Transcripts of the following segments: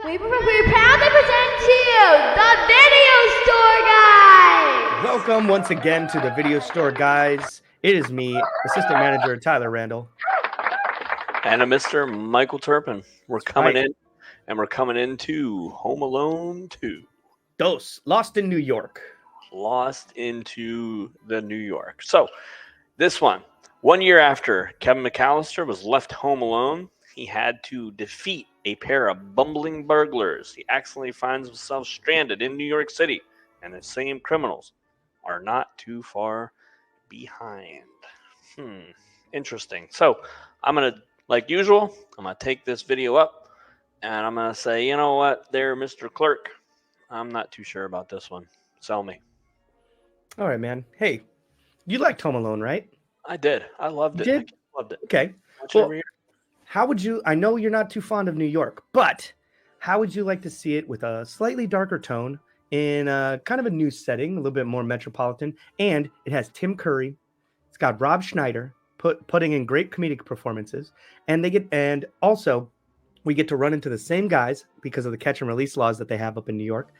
We proudly present to you the Video Store Guys! Welcome once again to the Video Store Guys. It is me, Assistant Manager Tyler Randall. And a Mr. Michael Turpin. We're coming in, and we're coming into Home Alone 2. Lost in New York. Lost into the New York. So, this one year after Kevin McAllister was left home alone, he had to defeat a pair of bumbling burglars. He accidentally finds himself stranded in New York City, and the same criminals are not too far behind. Interesting. So, I'm going to, like usual, I'm going to take this video up, and I'm going to say, you know what, there, Mr. Clerk, I'm not too sure about this one. Sell me. All right, man. Hey, you liked Home Alone, right? I did. I loved it. Did? I loved it. Okay. Well, how would you, I know you're not too fond of New York, but how would you like to see it with a slightly darker tone in kind of a new setting, a little bit more metropolitan, and it has Tim Curry, it's got Rob Schneider putting in great comedic performances, and also we get to run into the same guys because of the catch and release laws that they have up in New York,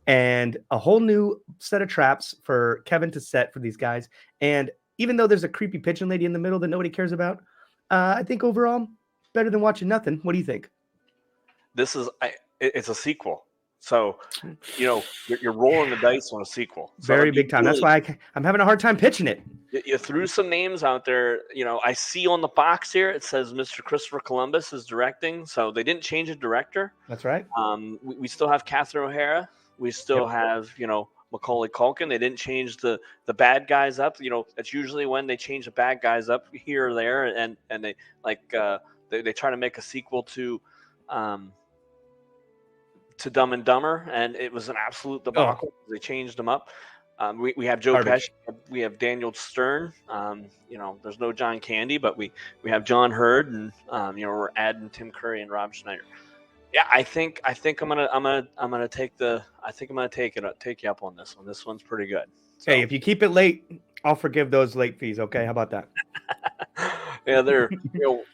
and a whole new set of traps for Kevin to set for these guys. And even though there's a creepy pigeon lady in the middle that nobody cares about, I think overall better than watching nothing. What do you think? It's a sequel, so you're rolling the dice on a sequel. So very big time. That's why I'm having a hard time pitching it. You threw some names out there. I see on the box here it says Mr. Christopher Columbus is directing, so they didn't change the director. That's right. We still have Catherine O'Hara. We still have Macaulay Culkin. They didn't change the bad guys up. That's usually when they change the bad guys up here or there, and they they try to make a sequel to Dumb and Dumber, and it was an absolute debacle. They changed them up. We have Joe Pesci. We have Daniel Stern. There's no John Candy, but we have John Hurd, and we're adding Tim Curry and Rob Schneider. Yeah, I think I'm gonna take you up on this one. This one's pretty good. So. Hey, if you keep it late, I'll forgive those late fees. Okay, how about that? Yeah, they're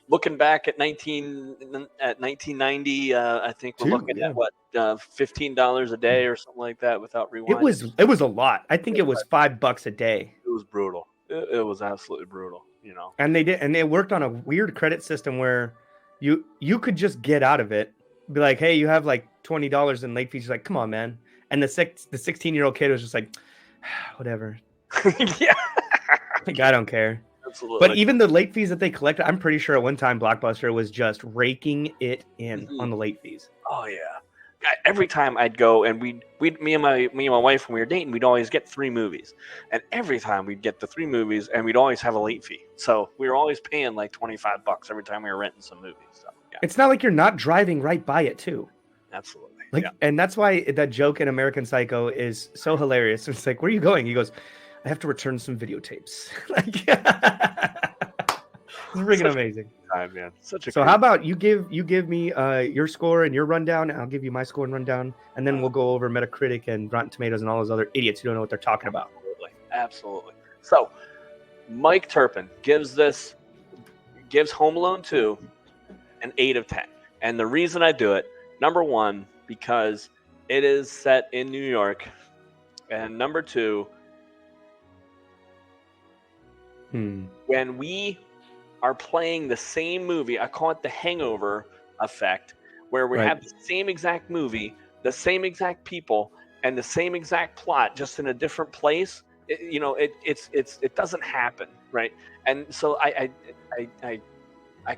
looking back at 1990. I think we're looking at what $15 a day or something like that without rewinding. It was a lot. I think it was $5 a day. It was brutal. It was absolutely brutal. And they worked on a weird credit system where you could just get out of it. Be like, hey, you have like $20 in late fees. You're like, come on, man. And the 16-year-old kid was just like, whatever. Yeah. Like, I don't care. Absolutely. But even the late fees that they collected, I'm pretty sure at one time Blockbuster was just raking it in on the late fees. Oh yeah. Every time I'd go and me and my wife when we were dating, we'd always get 3 movies. And every time we'd get the 3 movies and we'd always have a late fee. So we were always paying like $25 every time we were renting some movies. So yeah. It's not like you're not driving right by it too. Absolutely. And that's why that joke in American Psycho is so hilarious. It's like, where are you going? He goes, I have to return some videotapes. It's freaking amazing. Time, man. So how about you give me your score and your rundown, and I'll give you my score and rundown, and then we'll go over Metacritic and Rotten Tomatoes and all those other idiots who don't know what they're talking about. Absolutely. So Mike Turpin gives Home Alone 2 an 8 of 10. And the reason I do it, number one, because it is set in New York, and number two, when we are playing the same movie, I call it the hangover effect, where we have the same exact movie, the same exact people, and the same exact plot, just in a different place. It doesn't happen, right? And so I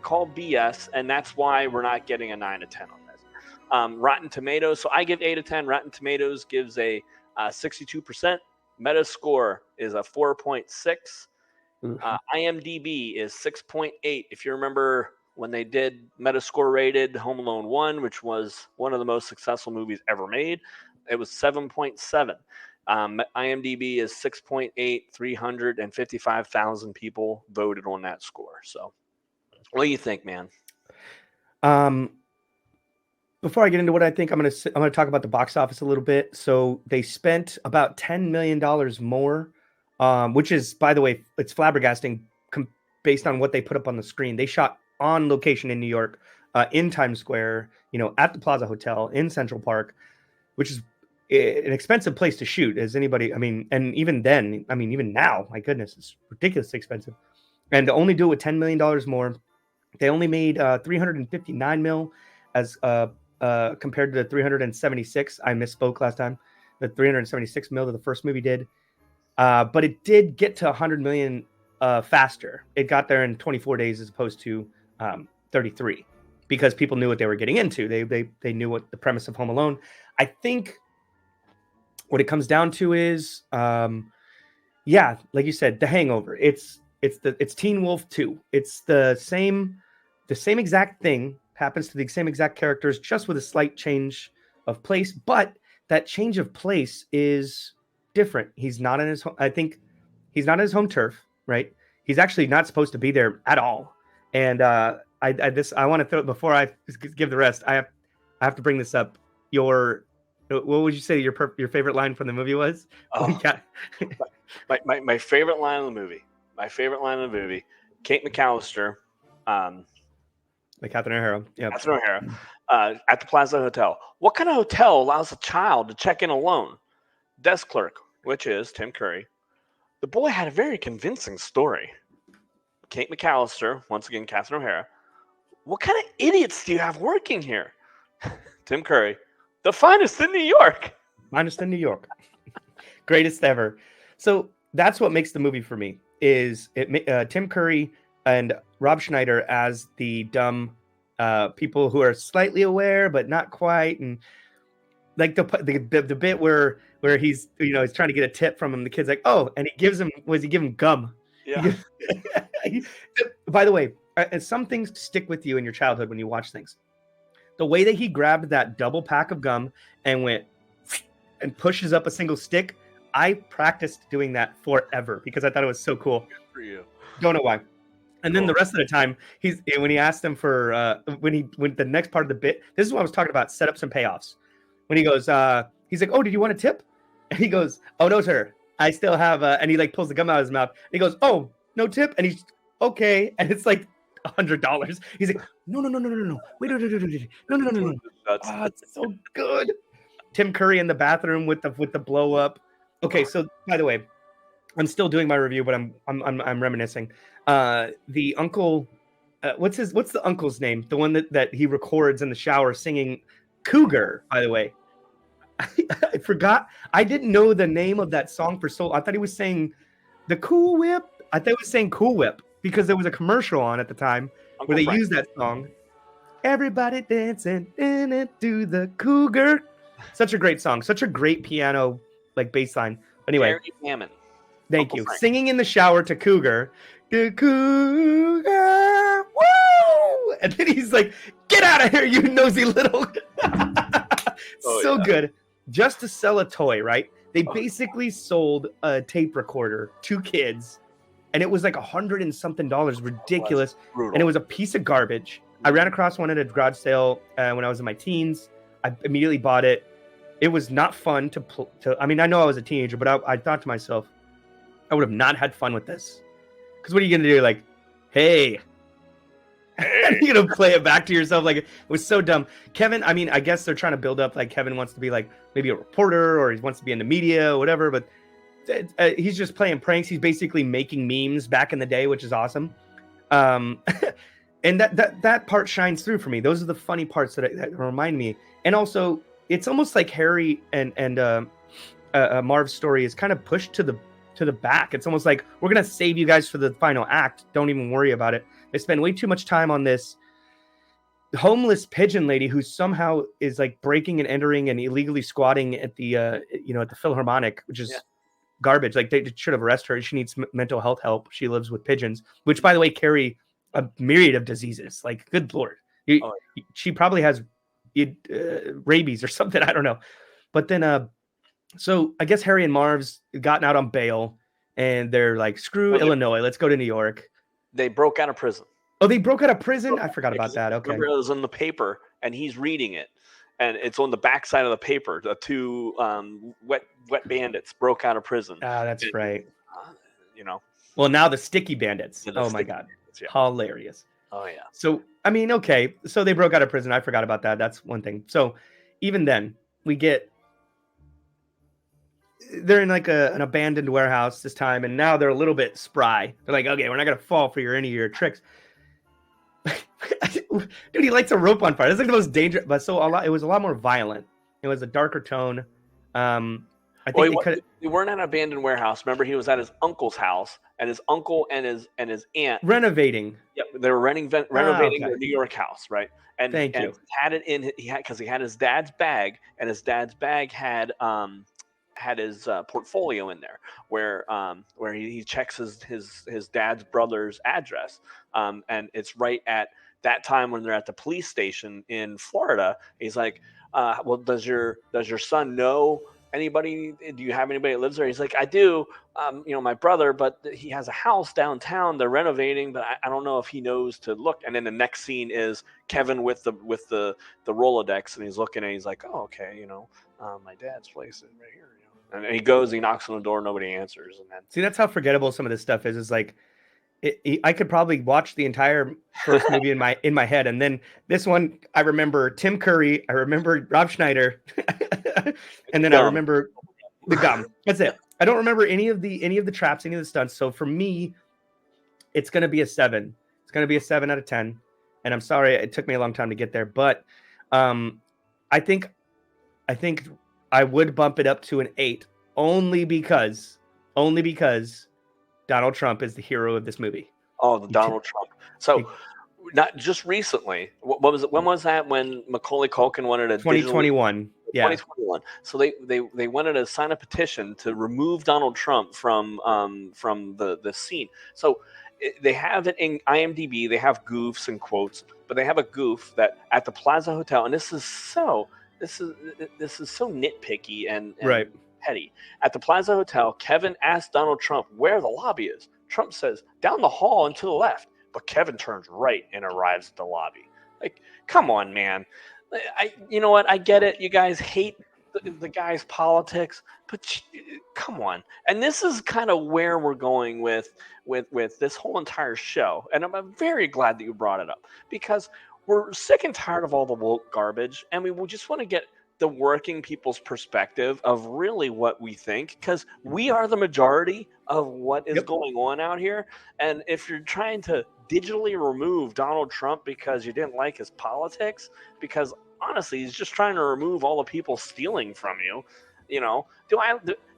call BS, and that's why we're not getting a 9 of 10 on this. Rotten Tomatoes, so I give 8 of 10. Rotten Tomatoes gives a 62%. Metascore is a 4.6. IMDb is 6.8. If you remember when they did Metascore rated Home Alone 1, which was one of the most successful movies ever made, it was 7.7. IMDb is 6.8. 355,000 people voted on that score. So what do you think, man? Before I get into what I think, I'm gonna talk about the box office a little bit. So they spent about $10 million more, which is, by the way, it's flabbergasting based on what they put up on the screen. They shot on location in New York in Times Square, at the Plaza Hotel in Central Park, which is an expensive place to shoot. As anybody, I mean, and even then, I mean, even now, my goodness, it's ridiculously expensive. And to only do it with $10 million more, they only made 359 mil as compared to the 376. I misspoke last time. The 376 mil that the first movie did. But it did get to 100 million faster. It got there in 24 days as opposed to 33 because people knew what they were getting into. They knew what the premise of Home Alone. I think what it comes down to is, like you said, The Hangover. It's Teen Wolf 2. It's the same exact thing happens to the same exact characters, just with a slight change of place. But that change of place is different. He's not in his home. I think he's not in his home turf, right? He's actually not supposed to be there at all. And I want to throw, before I give the rest, I have to bring this up. What would you say your favorite line from the movie was? My favorite line of the movie. My favorite line of the movie. Kate McAllister. Like Catherine O'Hara. Yeah. Catherine O'Hara. At the Plaza Hotel. What kind of hotel allows a child to check in alone? Desk clerk, which is Tim Curry. The boy had a very convincing story. Kate McAllister, once again, Catherine O'Hara. What kind of idiots do you have working here? Tim Curry. The finest in New York. Finest in New York. Greatest ever. So that's what makes the movie for me. Is Tim Curry and Rob Schneider as the dumb people who are slightly aware but not quite, and like the bit where he's he's trying to get a tip from him. The kid's like, oh, and he gives him gum. Yeah. By the way, some things stick with you in your childhood when you watch things. The way that he grabbed that double pack of gum and went and pushes up a single stick. I practiced doing that forever because I thought it was so cool. Good for you. Don't know why. And then the rest of the time, when he asked him for when the next part of the bit, this is what I was talking about, setups and payoffs. When he goes, he's like, "Oh, did you want a tip?" And he goes, "Oh no, sir, I still have." And he like pulls the gum out of his mouth. And he goes, "Oh, no tip." And he's okay, and it's like $100. He's like, "No, wait, no. It's so good." Tim Curry in the bathroom with the blow up. Okay, so by the way, I'm still doing my review, but I'm reminiscing. The uncle, what's the uncle's name? The one that he records in the shower singing Cougar, by the way. I forgot. I didn't know the name of that song for so. I thought he was saying the Cool Whip. I thought he was saying Cool Whip because there was a commercial on at the time where they used that song. Everybody dancing into the Cougar. Such a great song. Such a great piano like bass line. Anyway, Gary Hammond. Thank you. Frank. Singing in the shower to Cougar. The Cougar. Woo! And then he's like, "Get out of here, you nosy little." Good. Just to sell a toy, right? They basically sold a tape recorder to kids, and it was like $100 and something, ridiculous. And it was a piece of garbage. I ran across one at a garage sale when I was in my teens. I immediately bought it. It was not fun to I mean, I know I was a teenager, but I thought to myself, I would have not had fun with this. Because what are you going to do? Like, hey. Play it back to yourself. Like, it was so dumb. Kevin, I mean, I guess they're trying to build up, like, Kevin wants to be, like, maybe a reporter or he wants to be in the media or whatever. But he's just playing pranks. He's basically making memes back in the day, which is awesome. And that part shines through for me. Those are the funny parts that remind me. And also, it's almost like Harry and Marv's story is kind of pushed to the back. It's almost like, we're going to save you guys for the final act. Don't even worry about it. They spend way too much time on this homeless pigeon lady who somehow is like breaking and entering and illegally squatting at the at the Philharmonic, which is garbage. Like, they should have arrested her. She needs mental health help. She lives with pigeons, which, by the way, carry a myriad of diseases. Like, good Lord. She probably has rabies or something. I don't know. But then, so I guess Harry and Marv's gotten out on bail and they're like, screw Illinois. Let's go to New York. They broke out of prison. Oh, they broke out of prison? I forgot about that. Okay. Remember, it was in the paper and he's reading it. And it's on the backside of the paper. The two wet bandits broke out of prison. Ah, that's right. Well, now the sticky bandits. Oh, my God. Yeah. Hilarious. Oh, yeah. So I mean, okay, so they broke out of prison. I forgot about that. That's one thing. So even then, they're in like an abandoned warehouse this time, and now they're a little bit spry. They're like, okay, we're not gonna fall for any of your tricks. Dude, he lights a rope on fire. That's like the most dangerous, but it was a lot more violent. It was a darker tone. I think they weren't at an abandoned warehouse. Remember, he was at his uncle's house, and his uncle and his aunt renovating. Yep, they were renovating their New York house, right? And Thank you. Had it in because he had his dad's bag, and his dad's bag had his portfolio in there where he checks his dad's brother's address, and it's right at that time when they're at the police station in Florida. He's like, well, does your son know anybody? Do you have anybody that lives there? He's like, I do. My brother, but he has a house downtown. They're renovating, but I don't know if he knows to look. And then the next scene is Kevin with the Rolodex, and he's looking, and he's like, oh, okay, my dad's place is right here. And he goes, he knocks on the door, nobody answers, and then see, that's how forgettable some of this stuff is. It's like I could probably watch the entire first movie in my head, and then this one I remember Tim Curry, I remember Rob Schneider, and then I remember the gum. That's it. I don't remember any of the traps, any of the stunts. So for me, it's gonna be a 7. It's gonna be a 7 out of 10. And I'm sorry it took me a long time to get there, but I think I would bump it up to an 8 only because Donald Trump is the hero of this movie. Oh, the Donald Trump. So not just recently. What was it? When was that? When Macaulay Culkin wanted a 2021. Yeah. 2021. So they wanted to sign a petition to remove Donald Trump from the scene. So they have it in IMDb. They have goofs and quotes, but they have a goof that at the Plaza Hotel, and this is so nitpicky and right. petty. At the Plaza Hotel, Kevin asked Donald Trump where the lobby is. Trump says, down the hall and to the left. But Kevin turns right and arrives at the lobby. Like, come on, man. You know what? I get it. You guys hate the guy's politics, but come on. And this is kind of where we're going with this whole entire show. And I'm very glad that you brought it up, because we're sick and tired of all the woke garbage, and we just want to get the working people's perspective of really what we think, because we are the majority of what is going on out here. And if you're trying to digitally remove Donald Trump because you didn't like his politics, because honestly, he's just trying to remove all the people stealing from you,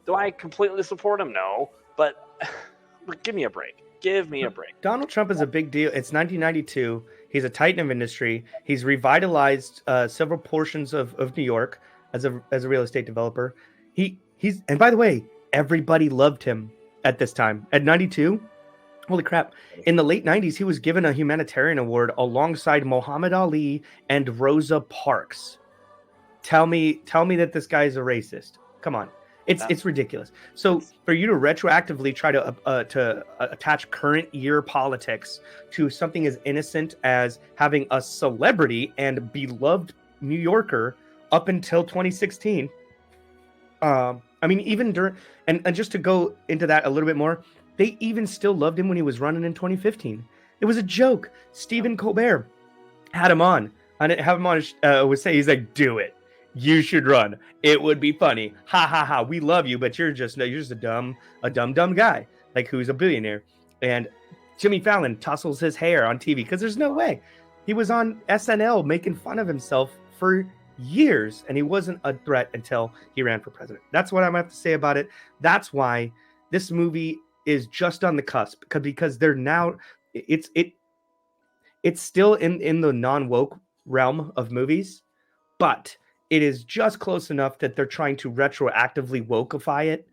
do I completely support him? No, but give me a break. Give me a break. Donald Trump is a big deal. It's 1992. He's a titan of industry. He's revitalized several portions of New York as a real estate developer. He's and by the way, everybody loved him at this time. At 92, holy crap. In the late 90s, he was given a humanitarian award alongside Muhammad Ali and Rosa Parks. Tell me that this guy is a racist. Come on. It's ridiculous. So for you to retroactively try to attach current year politics to something as innocent as having a celebrity and beloved New Yorker up until 2016, I mean, even during and just to go into that a little bit more, they even still loved him when he was running in 2015. It was a joke. Stephen Colbert had him on. I didn't have him on. Would say he's like, do it. You should run. It would be funny. Ha ha ha. We love you, but you're just a dumb guy, like who's a billionaire. And Jimmy Fallon tussles his hair on TV because there's no way. He was on SNL making fun of himself for years, and he wasn't a threat until he ran for president. That's what I'm going to have to say about it. That's why this movie is just on the cusp, because they're now it's still in the non-woke realm of movies, but it is just close enough that they're trying to retroactively wokeify it.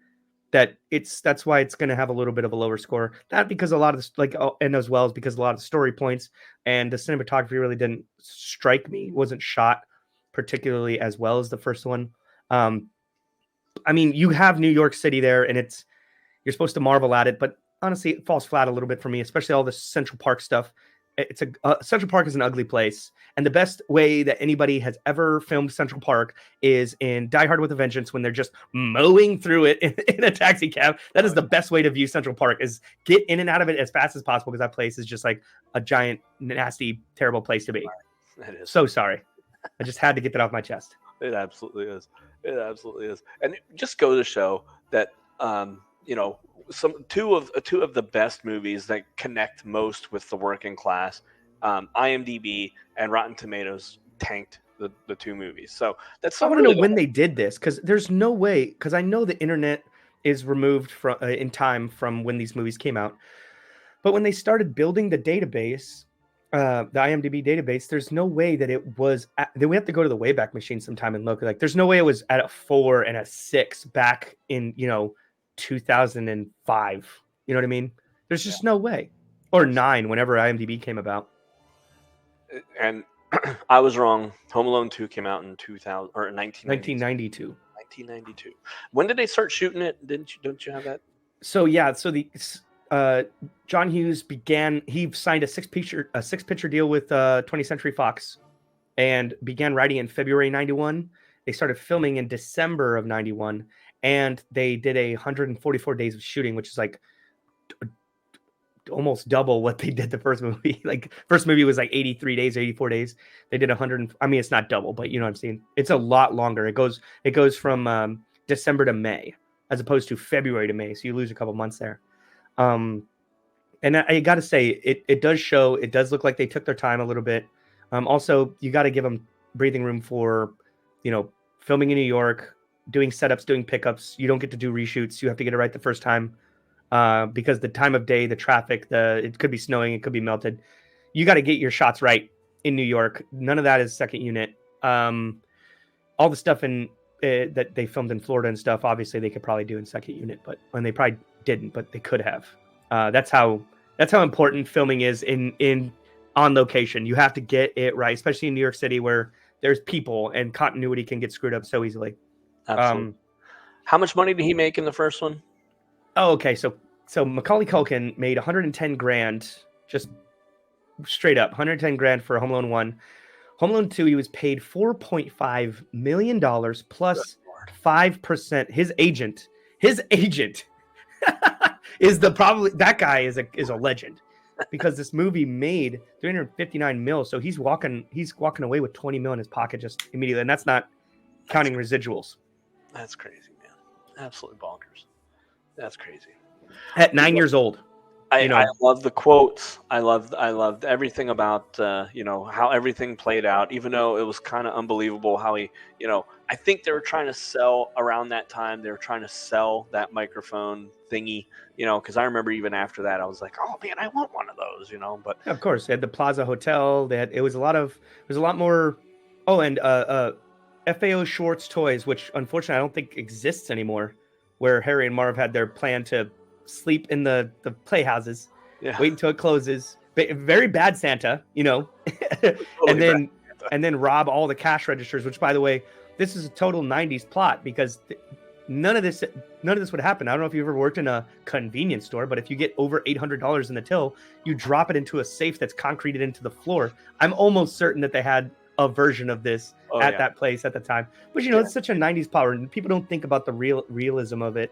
That's why it's going to have a little bit of a lower score. Not because a lot of the and as well as because a lot of the story points and the cinematography really didn't strike me. It wasn't shot particularly as well as the first one. I mean, you have New York City there, and you're supposed to marvel at it, but honestly, it falls flat a little bit for me, especially all the Central Park stuff. it's a Central Park is an ugly place, and the best way that anybody has ever filmed Central Park is in Die Hard with a Vengeance, when they're just mowing through it in a taxi cab. That is the best way to view Central Park, is get in and out of it as fast as possible, because that place is just like a giant, nasty, terrible place to be. It is. So sorry. I just had to get that off my chest. It absolutely is. It absolutely is. And it just goes to show that, two of the best movies that connect most with the working class, IMDb and Rotten Tomatoes tanked the two movies. So that's. I want to know when they did this, because there's no way. Because I know the internet is removed from in time from when these movies came out, but when they started building the database, the IMDb database, there's no way that it was. Then we have to go to the Wayback Machine sometime and look. Like, there's no way it was at a 4 and a 6 back in 2005. You know what I mean? There's just no way. Or 9, whenever IMDb came about. And I was wrong. Home Alone 2 came out in 2000 or 1992. 1992. When did they start shooting it? Don't you have that? So yeah, so the John Hughes he signed a six picture deal with 20th Century Fox, and began writing in February 91. They started filming in December of 91, and they did 144 days of shooting, which is like almost double what they did the first movie. Like, first movie was like 83 days, 84 days. They did 100. I mean, it's not double, but you know what I'm saying? It's a lot longer. It goes from December to May, as opposed to February to May. So you lose a couple months there. And I got to say, it does show. It does look like they took their time a little bit. Also, you got to give them breathing room for, filming in New York, doing setups, doing pickups. You don't get to do reshoots. You have to get it right the first time. Because the time of day, the traffic, it could be snowing, it could be melted. You got to get your shots right in New York. None of that is second unit. All the stuff that they filmed in Florida and stuff, obviously they could probably do in second unit, and they probably didn't, but they could have. That's how important filming is in on location. You have to get it right, especially in New York City, where there's people and continuity can get screwed up so easily. Absolutely. How much money did he make in the first one? Oh, okay. So Macaulay Culkin made $110,000, just straight up $110,000 for Home Alone 1. Home Alone 2, he was paid $4.5 million plus 5%. His agent is that guy is a legend, because this movie made 359 mil. So he's walking away with 20 mil in his pocket just immediately, and that's not counting residuals. That's crazy, man. Absolutely bonkers. That's crazy. At 9 years old. I love the quotes. I loved everything about how everything played out, even though it was kind of unbelievable how he, I think they were trying to sell around that time. They were trying to sell that microphone thingy, because I remember even after that, I was like, oh man, I want one of those, but yeah, of course they had the Plaza Hotel. It was a lot more. Oh, and FAO Schwartz Toys, which unfortunately I don't think exists anymore, where Harry and Marv had their plan to sleep in the playhouses, wait until it closes. Very bad Santa, totally and then rob all the cash registers, which, by the way, this is a total 90s plot, because none of this would happen. I don't know if you've ever worked in a convenience store, but if you get over $800 in the till, you drop it into a safe that's concreted into the floor. I'm almost certain that they had a version of this that place at the time. But it's such a 90s power, and people don't think about the realism of it.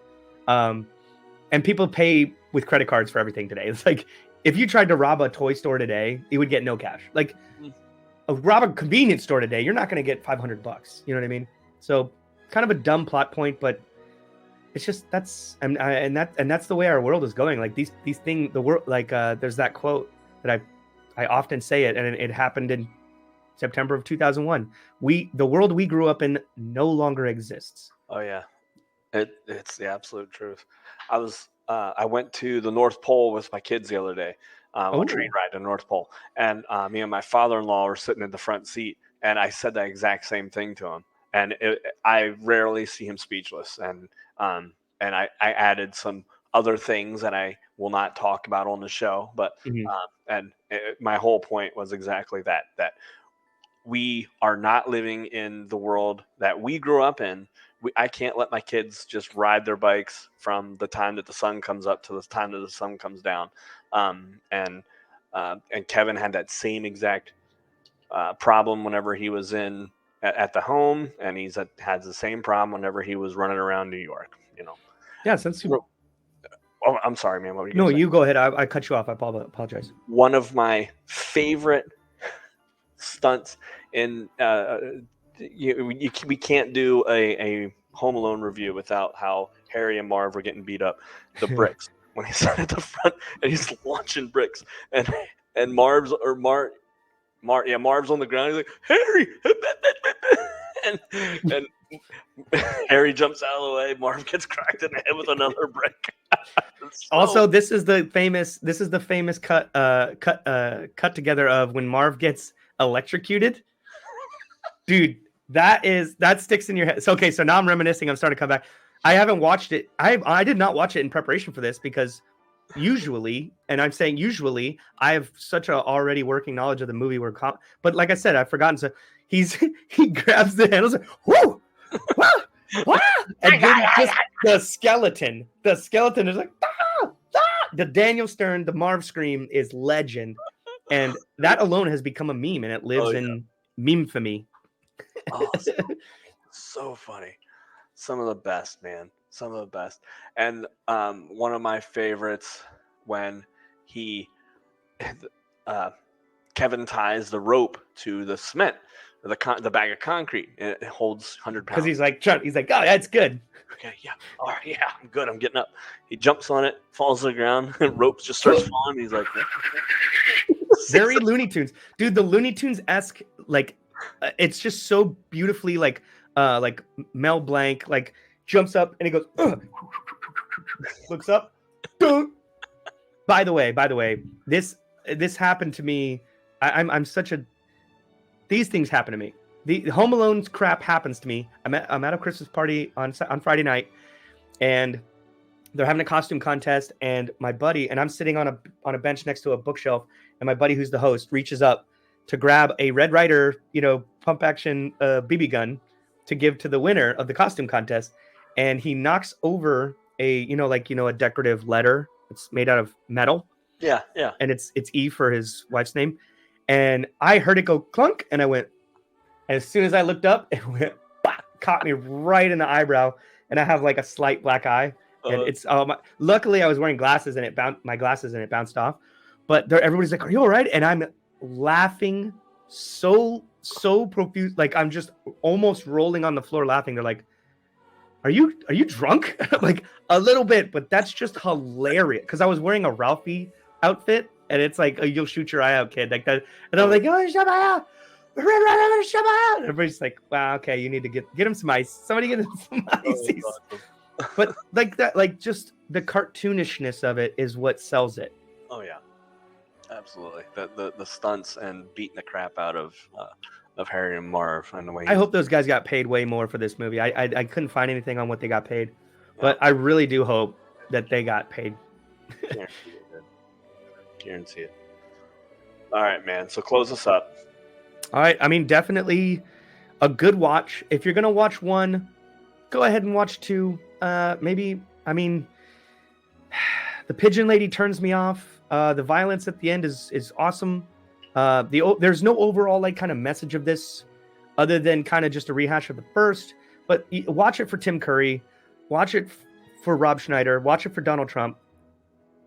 And people pay with credit cards for everything today. It's like, if you tried to rob a toy store today, you would get no cash. Like, rob a convenience store today, you're not going to get $500. You know what I mean? So, kind of a dumb plot point, but it's just that's the way our world is going. Like, these things, the world, like there's that quote that I often say it, and it happened in September of 2001. The world we grew up in no longer exists. Oh yeah. It's the absolute truth. I went to the North Pole with my kids the other day, a train ride to the North Pole, and me and my father-in-law were sitting in the front seat, and I said that exact same thing to him, and I rarely see him speechless, and I added some other things that I will not talk about on the show, but my whole point was exactly that we are not living in the world that we grew up in. I can't let my kids just ride their bikes from the time that the sun comes up to the time that the sun comes down. And And Kevin had that same exact problem whenever he was at the home, and had the same problem whenever he was running around New York. Yeah, since you. Oh, I'm sorry, man. What were you No, gonna say? you go ahead. I cut you off. I apologize. One of my favorite stunts in we can't do a Home Alone review without how Harry and Marv were getting beat up. The bricks when he's at the front and he's launching bricks, and Marv's on the ground. He's like, Harry, and Harry jumps out of the way. Marv gets cracked in the head with another brick. Also, this is the famous cut together of when Marv gets electrocuted. Dude, that sticks in your head. So now I'm reminiscing. I'm starting to come back. I haven't watched it. I did not watch it in preparation for this because usually, and I'm saying usually, I have such a already working knowledge of the movie but like I said, I've forgotten. So he grabs the handles like, whoo, wah, wah, and then just the skeleton is like, ah, ah. The Daniel Stern, the Marv scream is legend, and that alone has become a meme, and it lives in meme-famy. Oh, so funny. Some of the best, man. Some of the best. And one of my favorites when Kevin ties the rope to the cement, the bag of concrete, and it holds 100 pounds. Because he's like, oh, that's good. Okay, yeah. All right, yeah, I'm good. I'm getting up. He jumps on it, falls to the ground, and rope just starts falling. He's like, very Looney Tunes, dude. The Looney Tunes-esque, like, it's just so beautifully like Mel Blanc, like jumps up and he goes, looks up. By the way, this happened to me. I'm such a. These things happen to me. The Home Alone's crap happens to me. I'm at a Christmas party on Friday night, and they're having a costume contest. And my buddy and I'm sitting on a bench next to a bookshelf, and my buddy, who's the host, reaches up to grab a Red Ryder, pump action BB gun to give to the winner of the costume contest, and he knocks over a decorative letter. It's made out of metal. Yeah. And it's E for his wife's name. And I heard it go clunk, and I went. And as soon as I looked up, it went, bah, caught me right in the eyebrow, and I have like a slight black eye. And it's luckily I was wearing glasses, and it bounced off. But everybody's like, "Are you all right?" And I'm laughing so profuse, like I'm just almost rolling on the floor laughing. They're like, are you drunk? Like a little bit, but that's just hilarious because I was wearing a Ralphie outfit, and it's like, you'll shoot your eye out, kid, like that. And I'm like, oh, shut my eye out. Shut my eye out. Everybody's like, wow, okay, you need to get him some ice. Somebody get him some ices. But like that, like just the cartoonishness of it is what sells it. Oh yeah. Absolutely, the stunts and beating the crap out of Harry and Marv and the way. I hope those guys got paid way more for this movie. I couldn't find anything on what they got paid, but I really do hope that they got paid. Guarantee it. All right, man. So close us up. All right. I mean, definitely a good watch. If you're gonna watch one, go ahead and watch two. Maybe. I mean, the pigeon lady turns me off. The violence at the end is awesome. There's no overall like kind of message of this other than kind of just a rehash of the first, but watch it for Tim Curry, watch it for Rob Schneider, watch it for Donald Trump.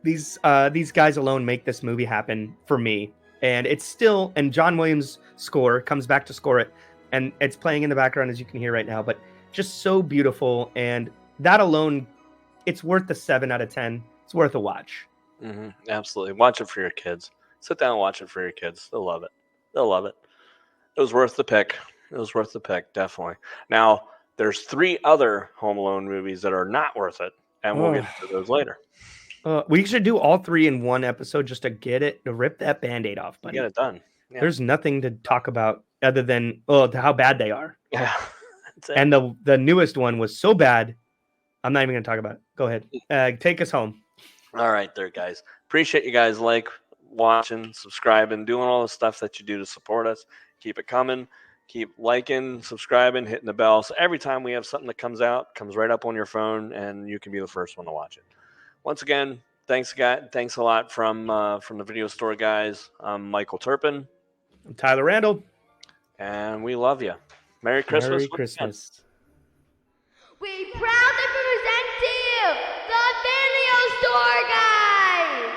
These guys alone make this movie happen for me. And it's still, and John Williams' score comes back to score it, and it's playing in the background as you can hear right now, but just so beautiful. And that alone, it's worth the 7 out of 10. It's worth a watch. Mm-hmm. Absolutely. Watch it for your kids. Sit down and watch it for your kids. They'll love it. It was worth the pick. Definitely. Now, there's 3 other Home Alone movies that are not worth it, and we'll get to those later. We should do all 3 in one episode just to rip that Band-Aid off, buddy. Get it done. Yeah. There's nothing to talk about other than how bad they are. Yeah. And the newest one was so bad, I'm not even going to talk about it. Go ahead. Take us home. All right there, guys. Appreciate you guys watching, subscribing, doing all the stuff that you do to support us. Keep it coming. Keep liking, subscribing, hitting the bell. So every time we have something that comes out, comes right up on your phone, and you can be the first one to watch it. Once again, Thanks, guys. Thanks a lot from the video store guys. I'm Michael Turpin. I'm Tyler Randall. And we love you. Merry Christmas. Merry Christmas. We proudly present to you the video store guys.